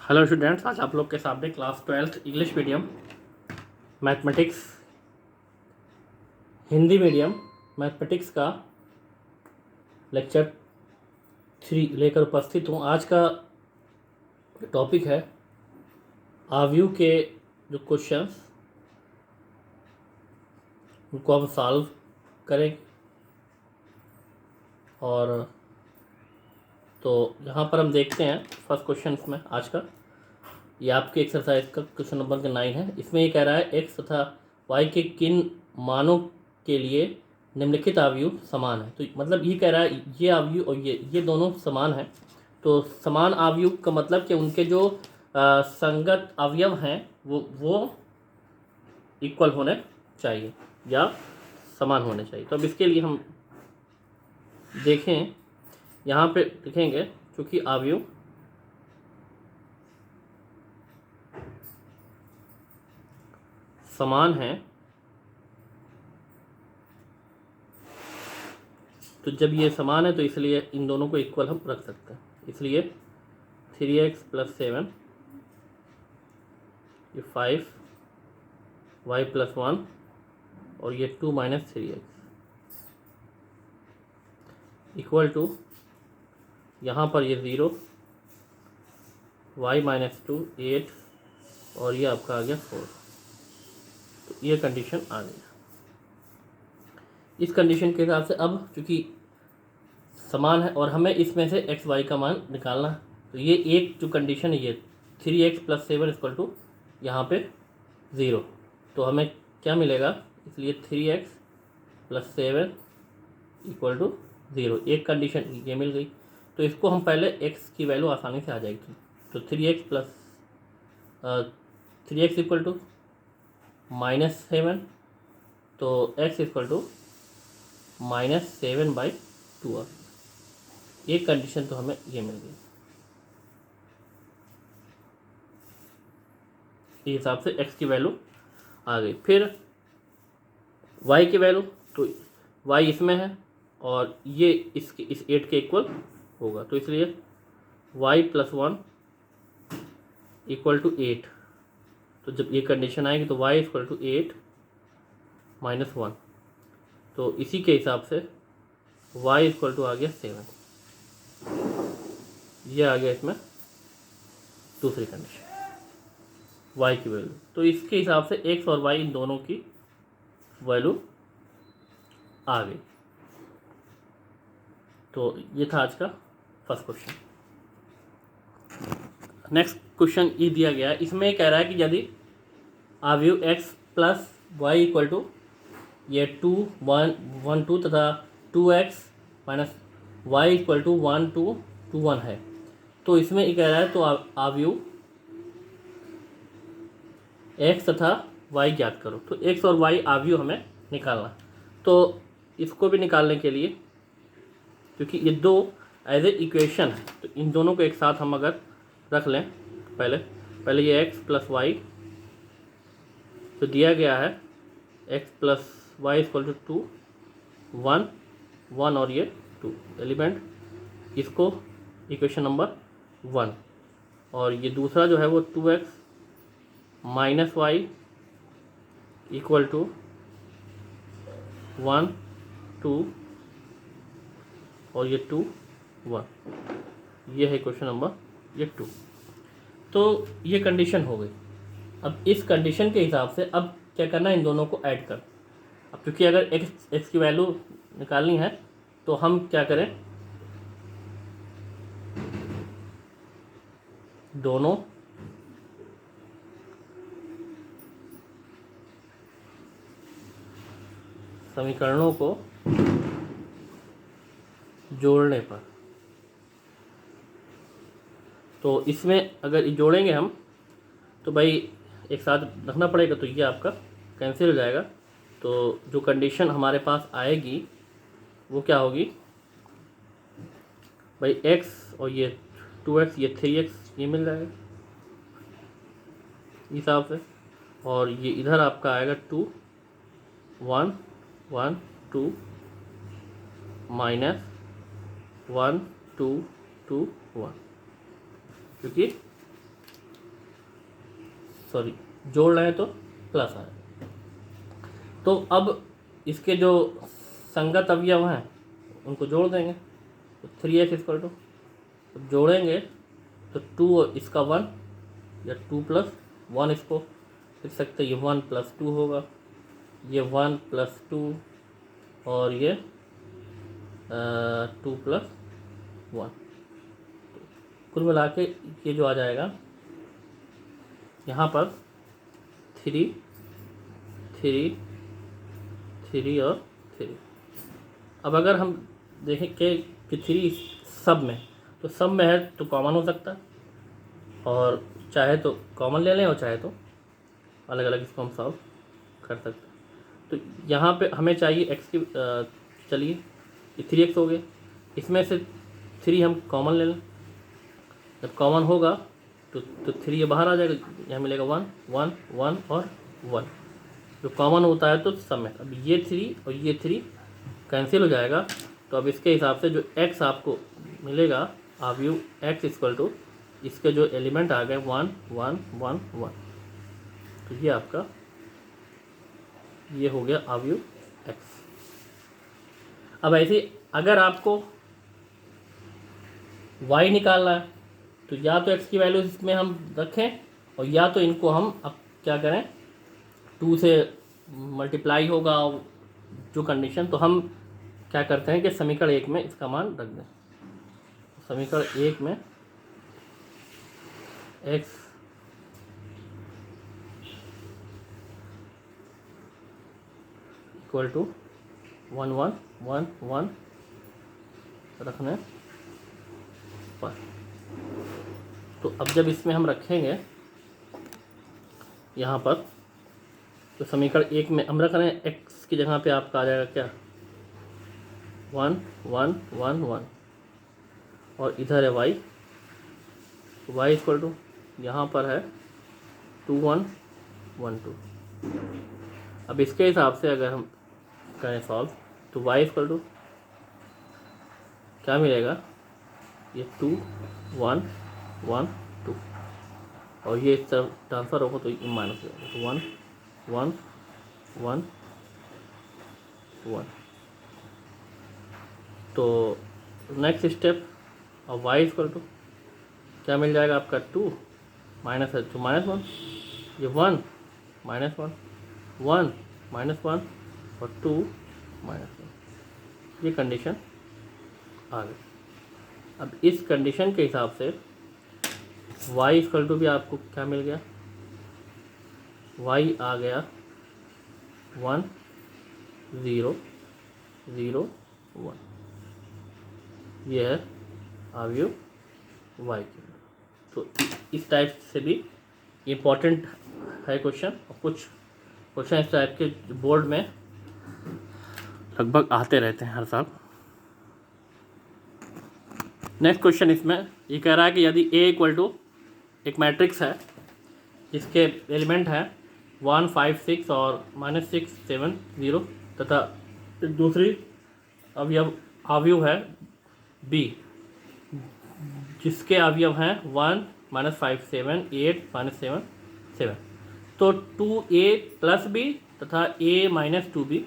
Hello students, आज आप लोग के सामने class 12th English medium mathematics Hindi medium mathematics का लेक्चर 3 लेकर उपस्थित हूँ। आज का टॉपिक है आव्यूह के जो क्वेश्चंस उनको हम सॉल्व करेंगे। और तो यहाँ पर हम देखते हैं फर्स्ट क्वेश्चन में आज का, ये आपके एक्सरसाइज का क्वेश्चन नंबर 9 है। इसमें ये कह रहा है एक्स तथा वाई के किन मानों के लिए निम्नलिखित आव्यूह समान है। तो मतलब ये कह रहा है ये आव्यूह और ये दोनों समान हैं। तो समान आव्यूह का मतलब कि उनके जो संगत अवयव हैं वो इक्वल होने चाहिए या समान होने चाहिए। तो अब इसके लिए हम देखें, यहाँ पे लिखेंगे क्योंकि आव्यूह समान है तो जब ये समान है तो इसलिए इन दोनों को इक्वल हम रख सकते हैं। इसलिए 3x + 7 ये 5y + 1 और ये 2 - 3x इक्वल टू यहाँ पर ये 0 y - 2 8 और ये आपका आ गया 4। तो ये कंडीशन आ गई। इस कंडीशन के हिसाब से अब चूँकि समान है और हमें इसमें से एक्स वाई का मान निकालना है, तो ये एक जो कंडीशन है ये 3x + 7 इक्वल टू यहाँ पे 0। तो हमें क्या मिलेगा, इसलिए 3x + 7 इक्वल टू 0। एक कंडीशन ये मिल गई। तो इसको हम पहले x की वैल्यू आसानी से आ जाएगी। तो 3x इक्वल टू -7, तो x इक्वल टू -7/2। एक कंडीशन तो हमें ये मिल गई। इस हिसाब से x की वैल्यू आ गई। फिर y की वैल्यू, तो y इसमें है और ये इस 8 के इक्वल होगा। तो इसलिए y + 1 इक्वल टू 8। तो जब ये कंडीशन आएगी तो y इक्वल टू 8 - 1। तो इसी के हिसाब से y इक्वल टू आ गया 7। ये आ गया इसमें दूसरी कंडीशन y की वैल्यू। तो इसके हिसाब से x और y इन दोनों की वैल्यू आ गई। तो ये था आज का फर्स्ट क्वेश्चन। नेक्स्ट क्वेश्चन ये दिया गया है, इसमें कह रहा है कि यदि आव्यूह x + y इक्वल टू ये 2 1 1 2 तथा 2x - y इक्वल टू 1 2 2 1 है, तो इसमें ये कह रहा है तो आव्यूह x तथा y ज्ञात करो। तो x और y आव्यूह हमें निकालना। तो इसको भी निकालने के लिए, क्योंकि ये दो एज ए इक्वेशन है, तो इन दोनों को एक साथ हम अगर रख लें, पहले ये x + y तो दिया गया है x + y इक्वल टू 2 1 1 और ये 2 एलिमेंट, इसको इक्वेशन नंबर 1। और ये दूसरा जो है वो 2x - y इक्वल टू 1 2 और ये 2 1, ये है क्वेश्चन नंबर 2। तो ये कंडीशन हो गई। अब इस कंडीशन के हिसाब से अब क्या करना है, इन दोनों को ऐड कर। अब क्योंकि अगर x की वैल्यू निकालनी है तो हम क्या करें, दोनों समीकरणों को जोड़ने पर, तो इसमें अगर जोड़ेंगे हम तो भाई एक साथ रखना पड़ेगा, तो ये आपका कैंसिल हो जाएगा। तो जो कंडीशन हमारे पास आएगी वो क्या होगी भाई, x और ये 2x ये 3x ये मिल जाएगा इस हिसाब से। और ये इधर आपका आएगा 2 1 1 2 -1 2 2 1, क्योंकि सॉरी जोड़ रहे हैं तो प्लस आएगा। तो अब इसके जो संगत अवयव हैं उनको जोड़ देंगे, तो 3x इक्वल टू, जोड़ेंगे तो 2 इसका 1 या 2 प्लस 1 इसको लिख सकते हैं, ये 1 प्लस 2 होगा, ये 1 प्लस 2 और ये 2 प्लस 1। कुल मिला के ये जो आ जाएगा यहाँ पर 3 3 3 और 3। अब अगर हम देखें कि 3 सब में, तो सब में है तो कॉमन हो सकता है, और चाहे तो कॉमन ले लें और चाहे तो अलग अलग इसको हम सॉल्व कर सकते हैं। तो यहाँ पे हमें चाहिए एक्स की, चलिए ये 3x हो गया, इसमें से 3 हम कॉमन ले लें, जब कॉमन होगा तो 3 ये बाहर आ जाएगा, यहाँ मिलेगा 1 1 1 और 1, जो कॉमन होता है तो सब में। अब ये 3 और ये 3 कैंसिल हो जाएगा, तो अब इसके हिसाब से जो x आपको मिलेगा अवयव x इक्वल टू इसके जो एलिमेंट आ गए 1 1 1 1, तो ये आपका ये हो गया अवयव x। अब ऐसे अगर आपको y निकालना है तो या तो x की वैल्यू इसमें हम रखें, और या तो इनको हम अब क्या करें 2 से मल्टीप्लाई होगा जो कंडीशन, तो हम क्या करते हैं कि समीकरण 1 में इसका मान रख दें। समीकरण 1 में x इक्वल टू 1 1 1 1 रखने पर, तो अब जब इसमें हम रखेंगे यहाँ पर, तो समीकरण 1 में हम रख रहे हैं x की जगह पे आपका आ जाएगा क्या 1 1 1 1, और इधर है y इक्वल टू यहाँ पर है 2 1 1 2। अब इसके हिसाब से अगर हम करें सॉल्व तो y इक्वल टू क्या मिलेगा, ये 2 1 1 2, और ये इस तरफ ट्रांसफर होगा तो माइनस हो जाएगा, तो 1 1 1 1। तो नेक्स्ट स्टेप, और y इक्वल टू क्या मिल जाएगा आपका 2 माइनस है तो -1, ये 1 -1 1 -1 और 2 -1, ये कंडीशन आ गई। अब इस कंडीशन के हिसाब से y इक्वल टू भी आपको क्या मिल गया, y आ गया 1 0 0 1, ये है अवयव y के। तो इस टाइप से भी इम्पोर्टेंट है क्वेश्चन, और कुछ क्वेश्चन इस टाइप के बोर्ड में लगभग आते रहते हैं हर साल। नेक्स्ट क्वेश्चन इसमें ये कह रहा है कि यदि a इक्वल टू एक मैट्रिक्स है जिसके एलिमेंट है 1 5 6 और -6 7 0, तथा दूसरी अवयव है b जिसके अवयव हैं 1 -5 7 8 -7 7, तो 2a प्लस b तथा a - 2b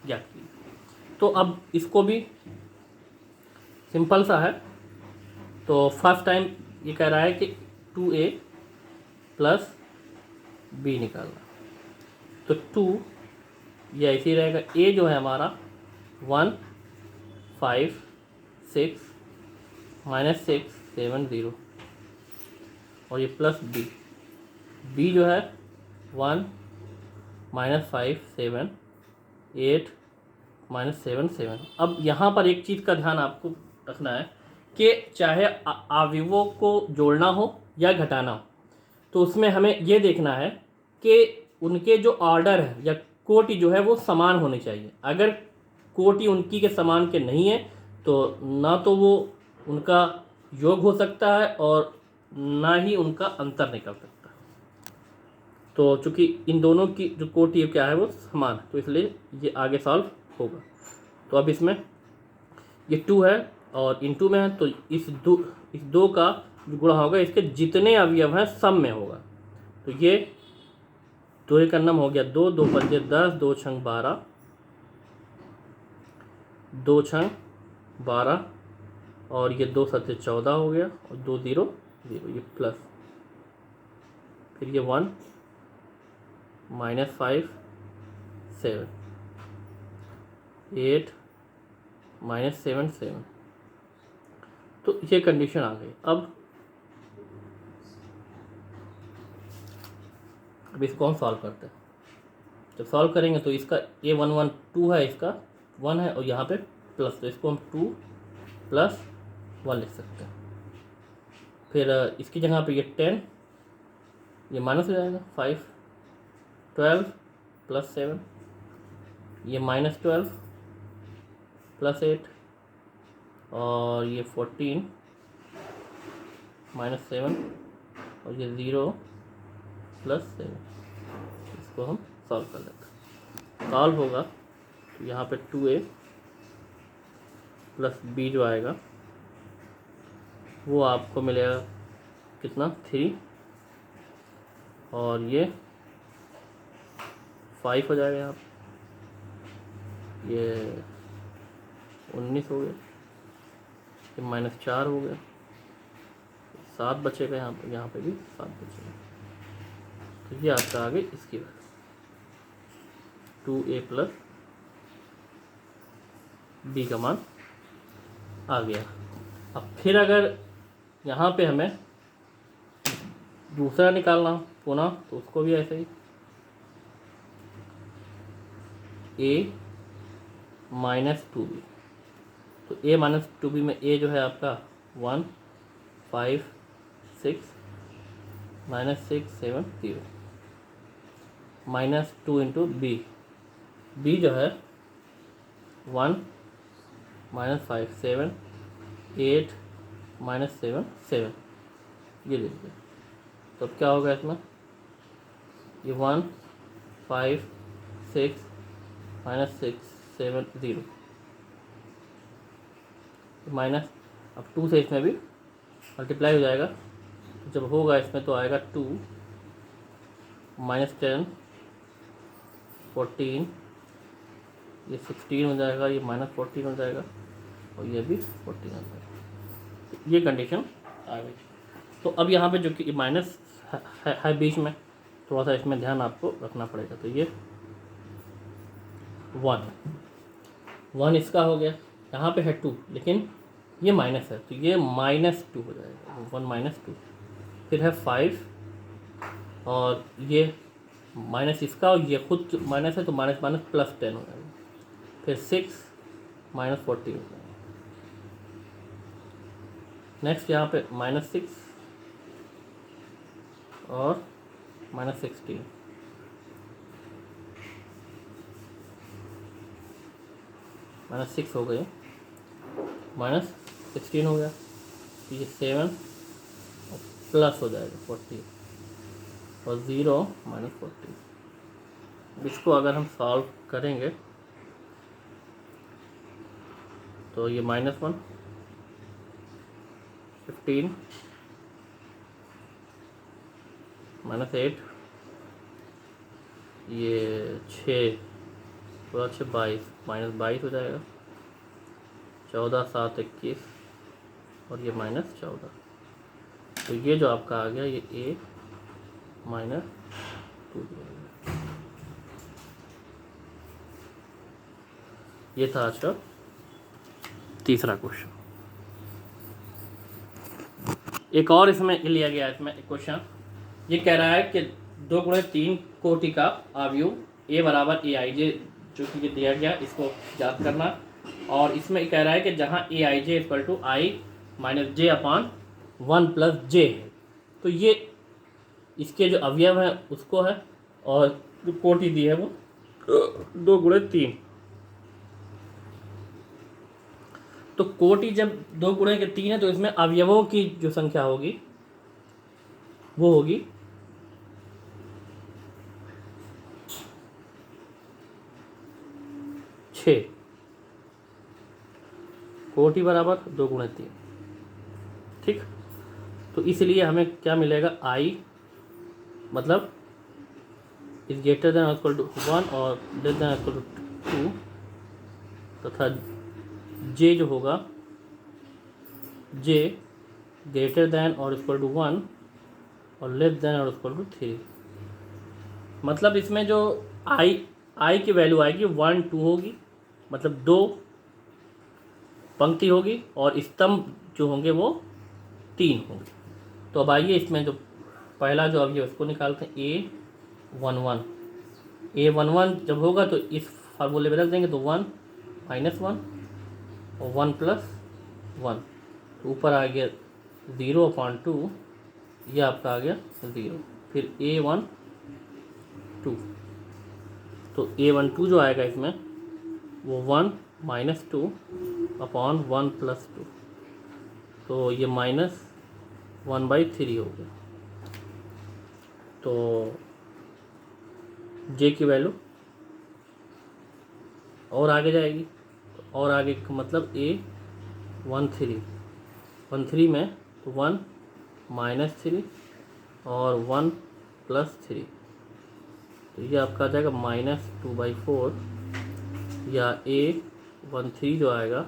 ज्ञात कीजिए। तो अब इसको भी सिंपल सा है, तो फर्स्ट टाइम ये कह रहा है कि 2a प्लस b निकालना, तो 2 ये ऐसे ही रहेगा, a जो है हमारा 1 5 6 -6 7 0, और ये प्लस b जो है 1 -5 7 8 -7 7। अब यहाँ पर एक चीज़ का ध्यान आपको रखना है कि चाहे अवयवों को जोड़ना हो या घटाना हो, तो उसमें हमें ये देखना है कि उनके जो ऑर्डर है या कोटि जो है वो समान होनी चाहिए। अगर कोटि उनकी के समान के नहीं है तो ना तो वो उनका योग हो सकता है और ना ही उनका अंतर निकल सकता है। तो चूँकि इन दोनों की जो कोटि क्या है वो समान है, तो इसलिए ये आगे सॉल्व होगा। तो अब इसमें ये 2 है और इन 2 में है, तो इस दो का जो गुणा होगा इसके जितने अवयव हैं सब में होगा, तो ये दो एक नम हो गया 2, 2 पंजे 10, 2 छंग 12, 2 छंग 12 और ये 2 सत्ते 14 हो गया और 2 0 0 ये प्लस, फिर ये 1 -5 7 8 -7 7। तो ये कंडीशन आ गई। अब इसको हम सॉल्व करते हैं। जब सॉल्व करेंगे तो इसका A 1 1 2 है, इसका 1 है और यहाँ पे प्लस, तो इसको हम 2 + 1 लिख सकते हैं। फिर इसकी जगह पे ये 10, ये माइनस हो जाएगा 5, 12 + 7, ये -12 + 8 और ये 14 -7 और ये 0 + 7। इसको हम सॉल्व कर लेते हैं। सॉल्व होगा तो यहाँ पे 2a + b जो आएगा वो आपको मिलेगा कितना 3 और ये 5 हो जाएगा। यहाँ पे ये 19 हो गया, ये -4 हो गया, 7 बचेगा। यहाँ पे भी 7 बचेगा। तो ये आपका आ गई इसकी वैल्यू 2a + b का मान आ गया। अब फिर अगर यहाँ पे हमें दूसरा निकालना पुनः, तो उसको भी ऐसे ही a -2b। तो a -2b में a जो है आपका 1 5 6 -6 7 0 -2 × b, b जो है 1 -5 7 8 -7 7, ये ले लीजिए। तो अब क्या होगा इसमें, ये 1 5 6 -6 7 0 माइनस, अब 2 से इसमें भी मल्टीप्लाई हो जाएगा। जब होगा इसमें तो आएगा 2 -10 14, ये 16 हो जाएगा, ये -14 हो जाएगा और ये भी 14 हो जाएगा। ये कंडीशन आ गई। तो अब यहाँ पे जो कि माइनस है बीच में, थोड़ा सा इसमें ध्यान आपको रखना पड़ेगा। तो ये 1 इसका हो गया, यहाँ पे है 2 लेकिन ये माइनस है तो ये -2 हो जाएगा, 1 -2। फिर है 5 और ये माइनस इसका और ये खुद माइनस है तो माइनस +10 हो जाएगा। फिर 6 -14 हो जाएगा। नेक्स्ट यहाँ पे -6 और -16, -6 हो गए, -16 हो गया, तो ये 7 और प्लस हो जाएगा 40 और 0 -14। इसको अगर हम सॉल्व करेंगे तो ये -1 15 -8, ये 6 पूरा 6 22 -22 हो जाएगा, 14 7 21 और ये -14। तो ये जो आपका आ गया ये a -2। ये था आज का तीसरा क्वेश्चन। एक और इसमें लिया गया, इसमें एक क्वेश्चन ये कह रहा है कि 2 × 3 कोटि का आव्यूह a = aij, जो कि ये दिया गया, इसको याद करना। और इसमें कह रहा है कि जहाँ aij = i - j/1 + j है, तो ये इसके जो अवयव हैं उसको है, और जो कोटि दी है वो 2 × 3। तो कोटि जब 2 × 3 है तो इसमें अवयवों की जो संख्या होगी वो होगी 6। कोटि बराबर 2 × 3, ठीक। तो इसलिए हमें क्या मिलेगा, i मतलब इज ग्रेटर देन और इक्वल टू 1 और लेस देन और इक्वल टू 2 तथा जे जो होगा जे ग्रेटर देन और इक्वल टू 1 और लेस देन और इक्वल टू 3। मतलब इसमें जो आई की वैल्यू आएगी 1 2 होगी, मतलब 2 पंक्ति होगी और स्तंभ जो होंगे वो 3 होंगे। तो अब आइए इसमें जो पहला जो अभी है उसको निकालते हैं A11। A11 जब होगा तो इस फार्मूले में रख देंगे तो 1 -1 और 1 + 1 तो ऊपर आ गया 0/2, ये आपका आ गया 0। फिर A12 तो A12 जो आएगा इसमें वो 1 - 2/1 + 2 तो ये -1/3 हो गया। तो जे की वैल्यू और आगे जाएगी, और आगे का मतलब A13 में तो 1 - 3 और 1 + 3 तो ये आपका आ जाएगा -2/4 या A13 जो आएगा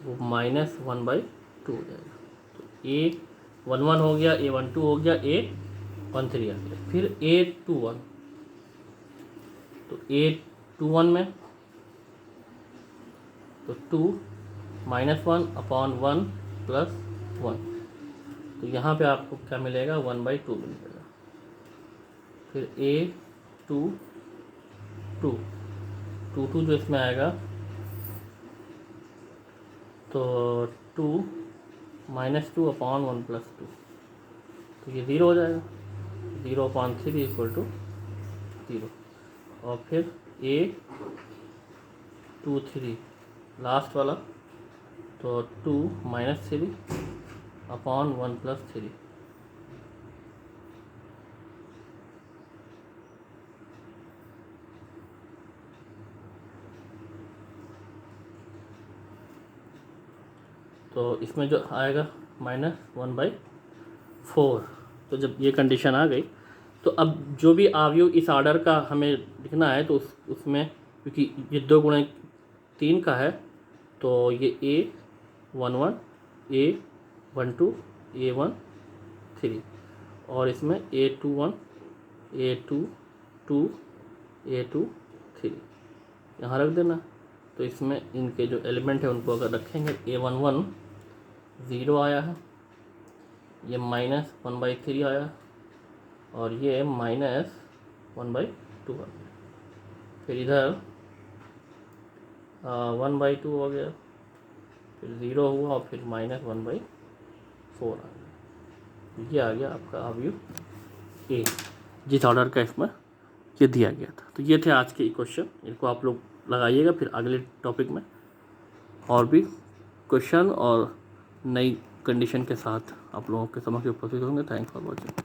वो -1/2 हो जाएगा। तो A11 हो गया, A12 हो गया, A13 आ गया। फिर A21 तो A21 में तो 2 - 1/1 + 1 तो यहाँ पे आपको क्या मिलेगा 1/2 मिलेगा। फिर A22 जो इसमें आएगा तो 2 - 2/1 + 2 तो ये 0 हो जाएगा, 0/3 = 0। और फिर A23 लास्ट वाला तो 2 - 3/1 + 3 तो इसमें जो आएगा -1/4। तो जब ये कंडीशन आ गई तो अब जो भी अवयव इस ऑर्डर का हमें लिखना है तो उसमें क्योंकि ये 2 × 3 का है तो ये A11 A12 A13 और इसमें A21 A22 A23 यहाँ रख देना। तो इसमें इनके जो एलिमेंट है उनको अगर रखेंगे A11 0 आया है, ये -1/3 आया और ये -1/2 आ गया। फिर इधर 1/2 हो गया, फिर 0 हुआ और फिर -1/4 आ गया। ये आ गया आपका अवयव ए जिस ऑर्डर का इसमें ये दिया गया था। तो ये थे आज के क्वेश्चन, इनको आप लोग लगाइएगा। फिर अगले टॉपिक में और भी क्वेश्चन और नई कंडीशन के साथ आप लोगों के समक्ष उपस्थित होंगे। Thanks for watching.